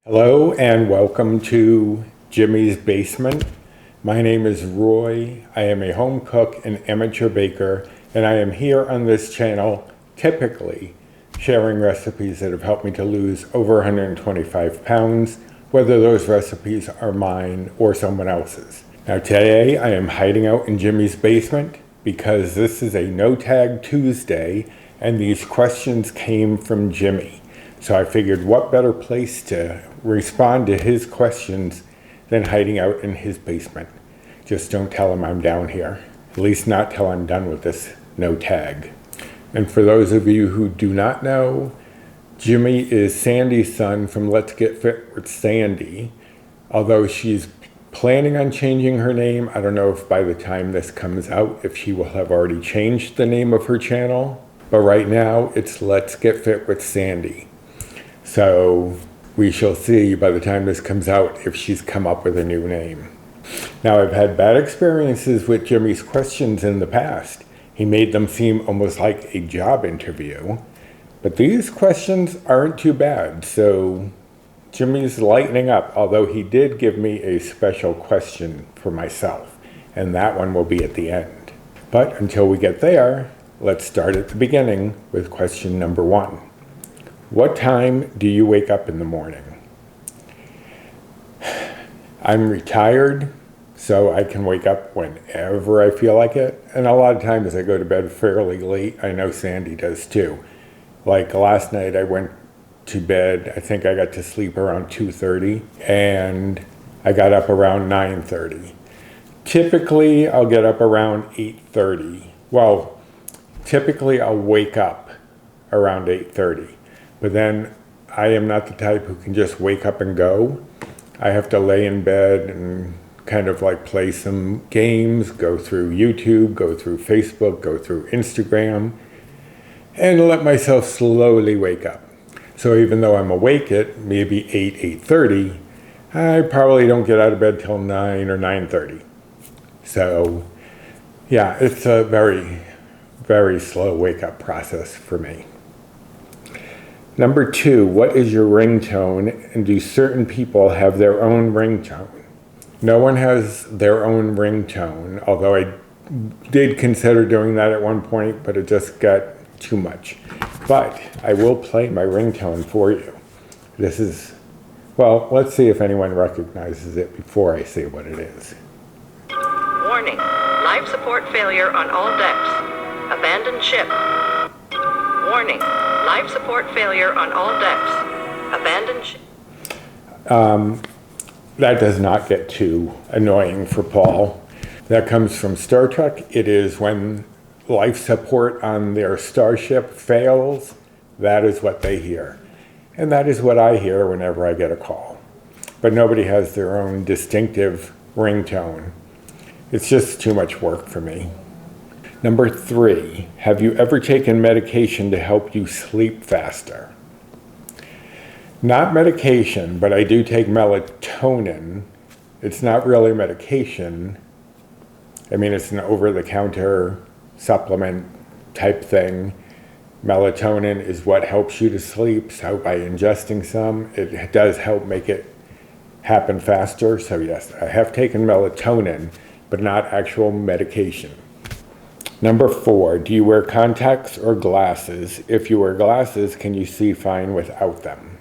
Hello and welcome to Jimmy's Basement. My name is Roy. I am a home cook and amateur baker, and I am here on this channel typically sharing recipes that have helped me to lose over 125 pounds, whether those recipes are mine or someone else's. Now today I am hiding out in Jimmy's basement because this is a No Tag Tuesday and these questions came from Jimmy. So I figured what better place to respond to his questions than hiding out in his basement. Just don't tell him I'm down here. At least not till I'm done with this no tag. And for those of you who do not know, Jimmy is Sandy's son from Let's Get Fit with Sandy. Although she's planning on changing her name, I don't know if by the time this comes out, if she will have already changed the name of her channel. But right now, it's Let's Get Fit with Sandy. So we shall see by the time this comes out if she's come up with a new name. Now, I've had bad experiences with Jimmy's questions in the past. He made them seem almost like a job interview. But these questions aren't too bad, so Jimmy's lightening up, although he did give me a special question for myself, and that one will be at the end. But until we get there, let's start at the beginning with question number 1. What time do you wake up in the morning? I'm retired, so I can wake up whenever I feel like it. And a lot of times I go to bed fairly late. I know Sandy does too. Like last night I went to bed, I think I got to sleep around 2:30 and I got up around 9:30. Typically I'll get up around 8:30. Well, typically I'll wake up around 8:30. But then I am not the type who can just wake up and go. I have to lay in bed and kind of like play some games, go through YouTube, go through Facebook, go through Instagram, and let myself slowly wake up. So even though I'm awake at maybe 8:30, I probably don't get out of bed till 9 or 9:30. So yeah, it's a very, very slow wake up process for me. Number 2, what is your ringtone, and do certain people have their own ringtone? No one has their own ringtone, although I did consider doing that at one point, but it just got too much. But I will play my ringtone for you. This is, well, let's see if anyone recognizes it before I say what it is. Warning, life support failure on all decks. Abandoned ship. Warning, life support failure on all decks. Abandoned ship. That does not get too annoying for Paul. That comes from Star Trek. It is when life support on their starship fails, that is what they hear. And that is what I hear whenever I get a call. But nobody has their own distinctive ringtone. It's just too much work for me. Number 3, have you ever taken medication to help you sleep faster? Not medication, but I do take melatonin. It's not really medication. I mean, it's an over-the-counter supplement type thing. Melatonin is what helps you to sleep, so by ingesting some, it does help make it happen faster. So yes, I have taken melatonin, but not actual medication. Number 4, do you wear contacts or glasses? If you wear glasses, can you see fine without them?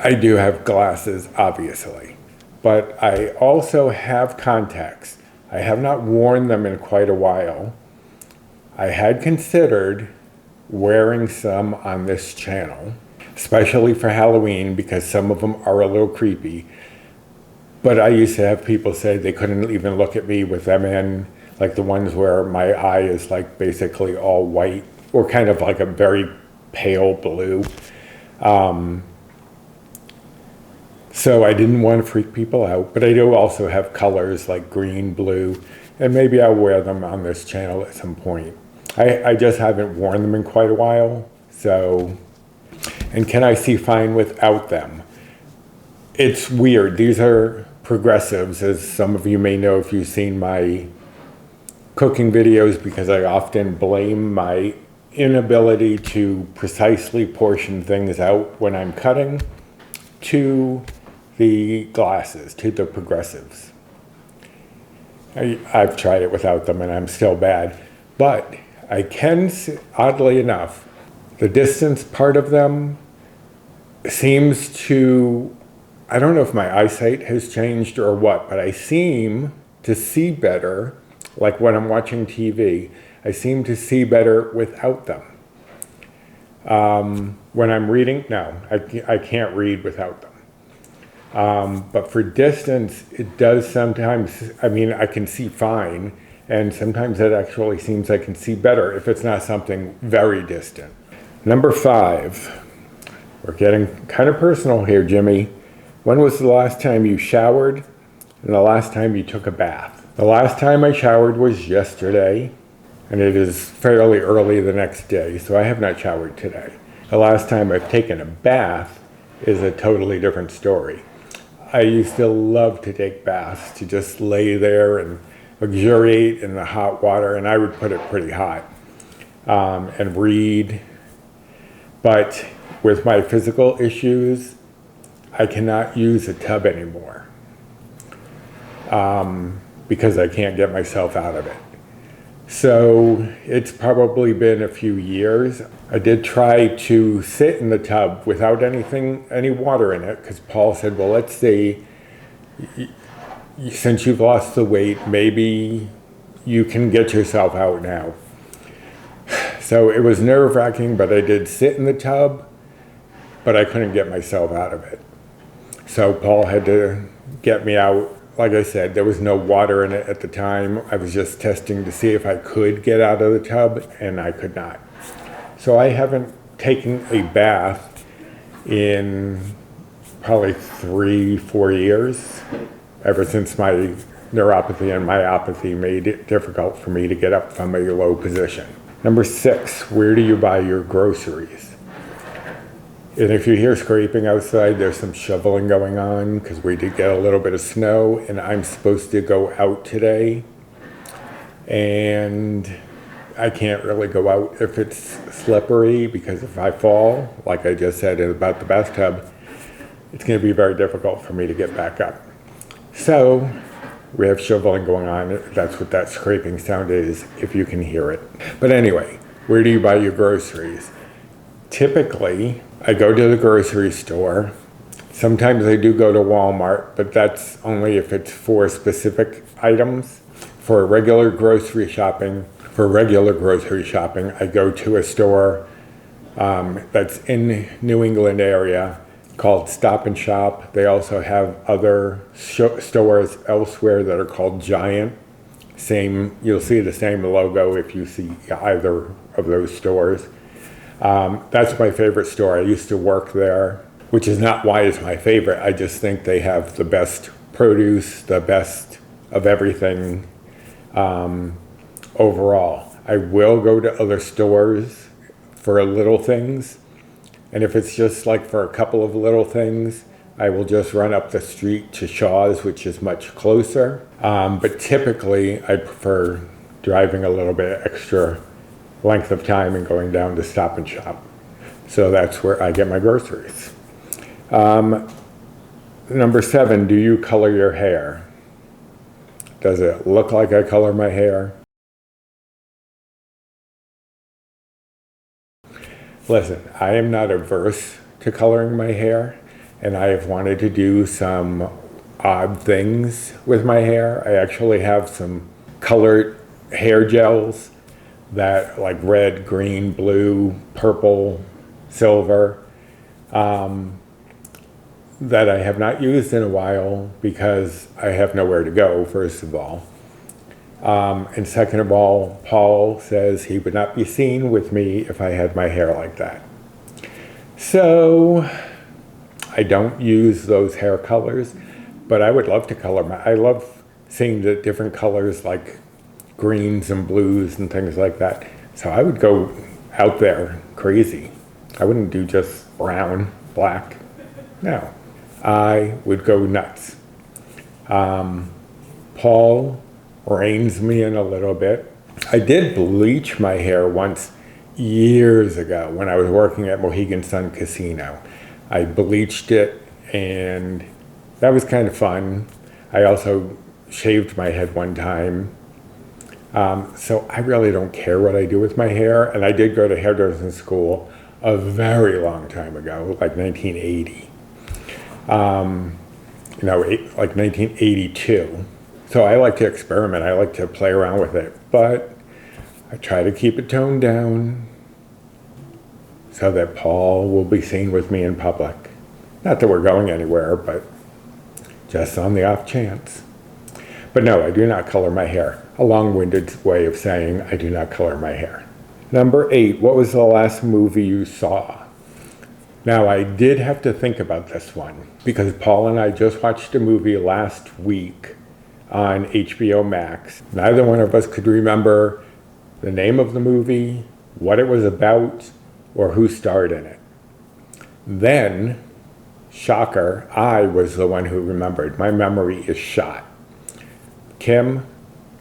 I do have glasses, obviously, but I also have contacts. I have not worn them in quite a while. I had considered wearing some on this channel, especially for Halloween, because some of them are a little creepy. But I used to have people say they couldn't even look at me with them in, like the ones where my eye is like basically all white or kind of like a very pale blue. So I didn't want to freak people out, but I do also have colors like green, blue, and maybe I'll wear them on this channel at some point. I just haven't worn them in quite a while, so, and can I see fine without them? It's weird. These are progressives, as some of you may know if you've seen my cooking videos, because I often blame my inability to precisely portion things out when I'm cutting, to the glasses, to the progressives. I've tried it without them and I'm still bad, but I can, oddly enough, the distance part of them seems to, I don't know if my eyesight has changed or what, but I seem to see better, like when I'm watching TV, I seem to see better without them. When I'm reading, no, I can't read without them. But for distance, it does sometimes, I mean, I can see fine, and sometimes it actually seems I can see better if it's not something very distant. Number 5, we're getting kind of personal here, Jimmy. When was the last time you showered and the last time you took a bath? The last time I showered was yesterday, and it is fairly early the next day, so I have not showered today. The last time I've taken a bath is a totally different story. I used to love to take baths, to just lay there and luxuriate in the hot water, and I would put it pretty hot, and read. But with my physical issues, I cannot use a tub anymore because I can't get myself out of it. So it's probably been a few years. I did try to sit in the tub without any water in it, because Paul said, well, let's see, since you've lost the weight, maybe you can get yourself out now. So it was nerve-wracking, but I did sit in the tub, but I couldn't get myself out of it. So Paul had to get me out. Like I said, there was no water in it at the time. I was just testing to see if I could get out of the tub, and I could not. So I haven't taken a bath in probably 3-4 years, ever since my neuropathy and myopathy made it difficult for me to get up from a low position. Number 6, where do you buy your groceries? And if you hear scraping outside, there's some shoveling going on because we did get a little bit of snow, and I'm supposed to go out today. And I can't really go out if it's slippery, because if I fall, like I just said about the bathtub, it's going to be very difficult for me to get back up. So we have shoveling going on. That's what that scraping sound is, if you can hear it. But anyway, where do you buy your groceries? Typically, I go to the grocery store. Sometimes I do go to Walmart, but that's only if it's for specific items. For regular grocery shopping, I go to a store that's in New England area called Stop and Shop. They also have other stores elsewhere that are called Giant. You'll see the same logo if you see either of those stores. That's my favorite store. I used to work there, which is not why it's my favorite. I just think they have the best produce, the best of everything overall. I will go to other stores for little things, and if it's just like for a couple of little things, I will just run up the street to Shaw's, which is much closer. But typically, I prefer driving a little bit extra length of time and going down to Stop and Shop. So that's where I get my groceries. Number 7, do you color your hair? Does it look like I color my hair? Listen, I am not averse to coloring my hair, and I have wanted to do some odd things with my hair. I actually have some colored hair gels that, like red, green, blue, purple, silver, that I have not used in a while because I have nowhere to go, first of all. And second of all, Paul says he would not be seen with me if I had my hair like that. So I don't use those hair colors, but I would love to color I love seeing the different colors, like greens and blues and things like that. So I would go out there crazy. I wouldn't do just brown, black. No, I would go nuts. Paul reins me in a little bit. I did bleach my hair once years ago when I was working at Mohegan Sun Casino. I bleached it, and that was kind of fun. I also shaved my head one time. So I really don't care what I do with my hair. And I did go to hairdressing school a very long time ago, like 1980. Like 1982. So I like to experiment. I like to play around with it. But I try to keep it toned down so that Paul will be seen with me in public. Not that we're going anywhere, but just on the off chance. But no, I do not color my hair. A long-winded way of saying I do not color my hair. Number 8, what was the last movie you saw? Now, I did have to think about this one because Paul and I just watched a movie last week on HBO Max. Neither one of us could remember the name of the movie, what it was about, or who starred in it. Then, shocker, I was the one who remembered. My memory is shot. Kim,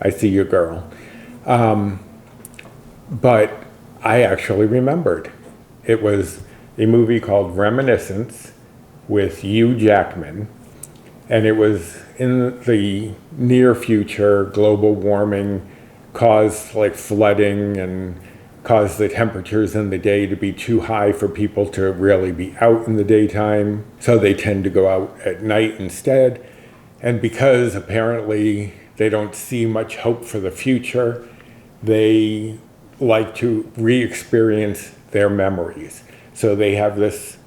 I see you, girl. But I actually remembered. It was a movie called Reminiscence with Hugh Jackman, and it was in the near future. Global warming caused like flooding and caused the temperatures in the day to be too high for people to really be out in the daytime, so they tend to go out at night instead. And because apparently they don't see much hope for the future, they like to re-experience their memories. So they have this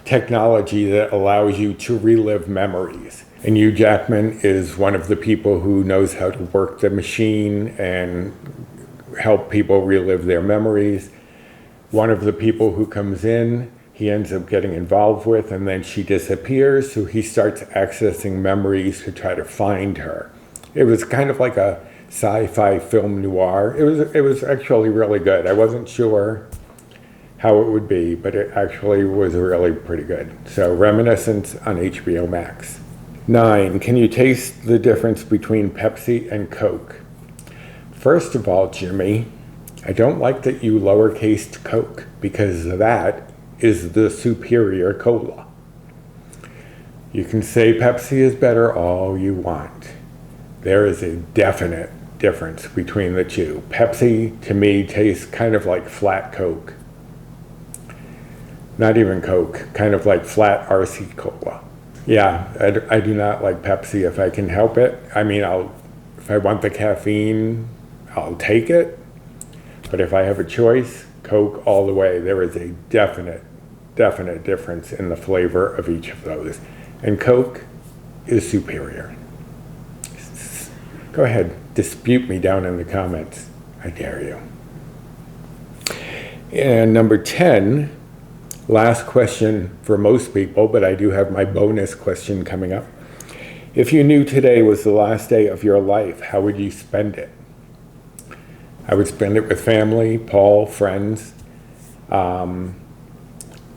technology that allows you to relive memories. And Hugh Jackman is one of the people who knows how to work the machine and help people relive their memories. One of the people who comes in, he ends up getting involved with, and then she disappears, so he starts accessing memories to try to find her. It was kind of like a sci-fi film noir. It was actually really good. I wasn't sure how it would be, but it actually was really pretty good. So Reminiscence on HBO Max. 9, can you taste the difference between Pepsi and Coke? First of all, Jimmy, I don't like that you lowercased Coke, because that is the superior cola. You can say Pepsi is better all you want. There is a definite difference between the two. Pepsi, to me, tastes kind of like flat Coke. Not even Coke, kind of like flat RC Cola. Yeah, I do not like Pepsi if I can help it. I mean, if I want the caffeine, I'll take it. But if I have a choice, Coke all the way. There is a definite difference in the flavor of each of those. And Coke is superior. Go ahead, dispute me down in the comments. I dare you. And number 10, last question for most people, but I do have my bonus question coming up. If you knew today was the last day of your life, how would you spend it? I would spend it with family, Paul, friends,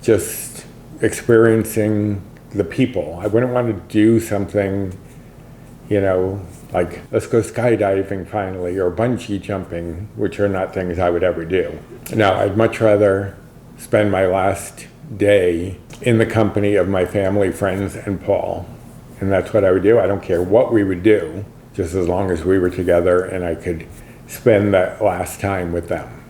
just experiencing the people. I wouldn't want to do something, like let's go skydiving finally, or bungee jumping, which are not things I would ever do. No, I'd much rather spend my last day in the company of my family, friends, and Paul. And that's what I would do. I don't care what we would do, just as long as we were together and I could spend that last time with them.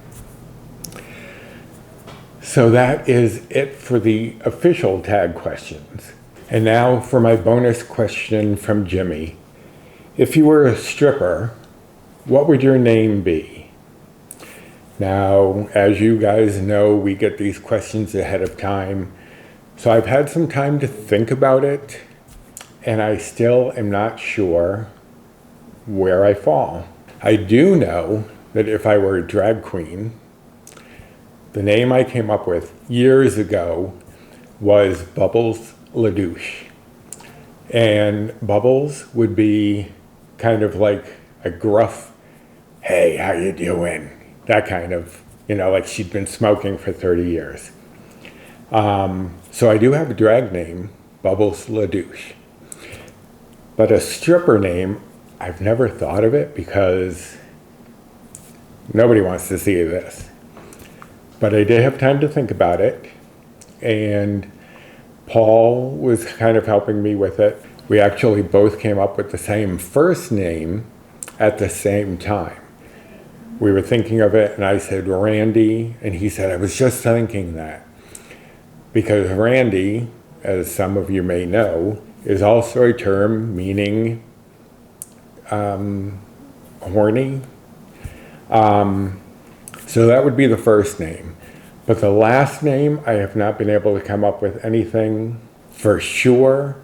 So that is it for the official tag questions. And now for my bonus question from Jimmy. If you were a stripper, what would your name be? Now, as you guys know, we get these questions ahead of time. So I've had some time to think about it, and I still am not sure where I fall. I do know that if I were a drag queen, the name I came up with years ago was Bubbles LaDouche. And Bubbles would be kind of like a gruff, hey, how you doing? That kind of, like she'd been smoking for 30 years. So I do have a drag name, Bubbles LaDouche. But a stripper name, I've never thought of it because nobody wants to see this. But I did have time to think about it, and Paul was kind of helping me with it. We actually both came up with the same first name at the same time. We were thinking of it, and I said Randy, and he said, I was just thinking that. Because Randy, as some of you may know, is also a term meaning horny. So that would be the first name. But the last name, I have not been able to come up with anything for sure.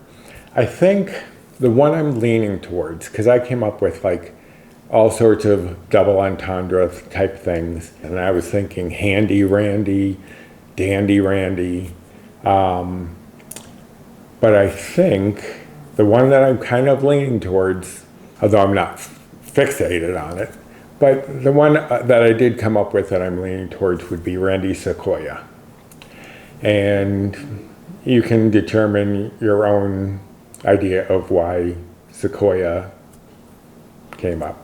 I think the one I'm leaning towards, because I came up with like all sorts of double entendre type things. And I was thinking Handy Randy, Dandy Randy. But I think the one that I'm kind of leaning towards, although I'm not fixated on it, but the one that I did come up with that I'm leaning towards would be Randy Sequoia. And you can determine your own idea of why Sequoia came up.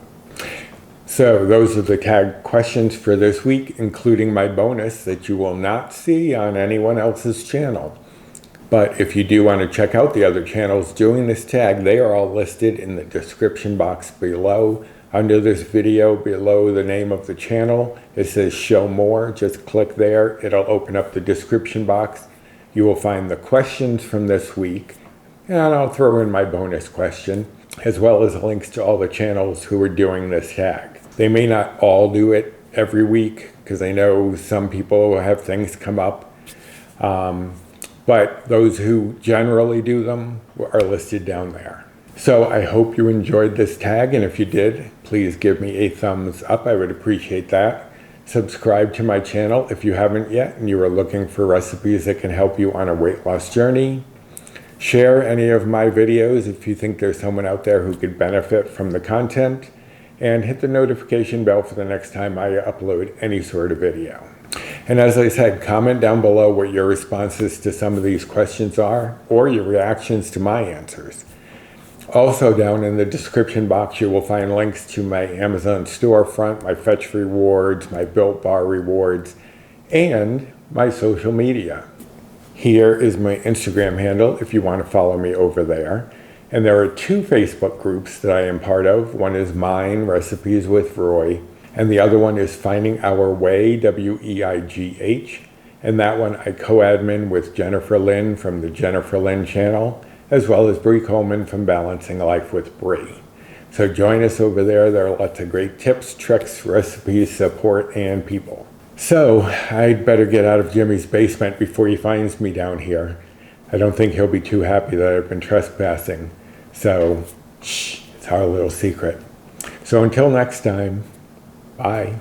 So those are the tag questions for this week, including my bonus that you will not see on anyone else's channel. But if you do want to check out the other channels doing this tag, they are all listed in the description box below. Under this video, below the name of the channel, it says show more. Just click there. It'll open up the description box. You will find the questions from this week, and I'll throw in my bonus question, as well as links to all the channels who are doing this tag. They may not all do it every week, because I know some people have things come up. But those who generally do them are listed down there. So I hope you enjoyed this tag, and if you did, please give me a thumbs up. I would appreciate that. Subscribe to my channel if you haven't yet and you are looking for recipes that can help you on a weight loss journey. Share any of my videos if you think there's someone out there who could benefit from the content, and hit the notification bell for the next time I upload any sort of video. And as I said, comment down below what your responses to some of these questions are, or your reactions to my answers. Also down in the description box, you will find links to my Amazon storefront, my Fetch rewards, my Built Bar rewards, and my social media. Here is my Instagram handle if you want to follow me over there. And there are 2 Facebook groups that I am part of. One is mine, Recipes with Roy, and the other one is Finding Our Way, WEIGH. And that one I co-admin with Jennifer Lynn from the Jennifer Lynn channel, as well as Bree Coleman from Balancing Life with Bree. So join us over there. There are lots of great tips, tricks, recipes, support, and people. So I'd better get out of Jimmy's basement before he finds me down here. I don't think he'll be too happy that I've been trespassing. So, shh, it's our little secret. So until next time, bye.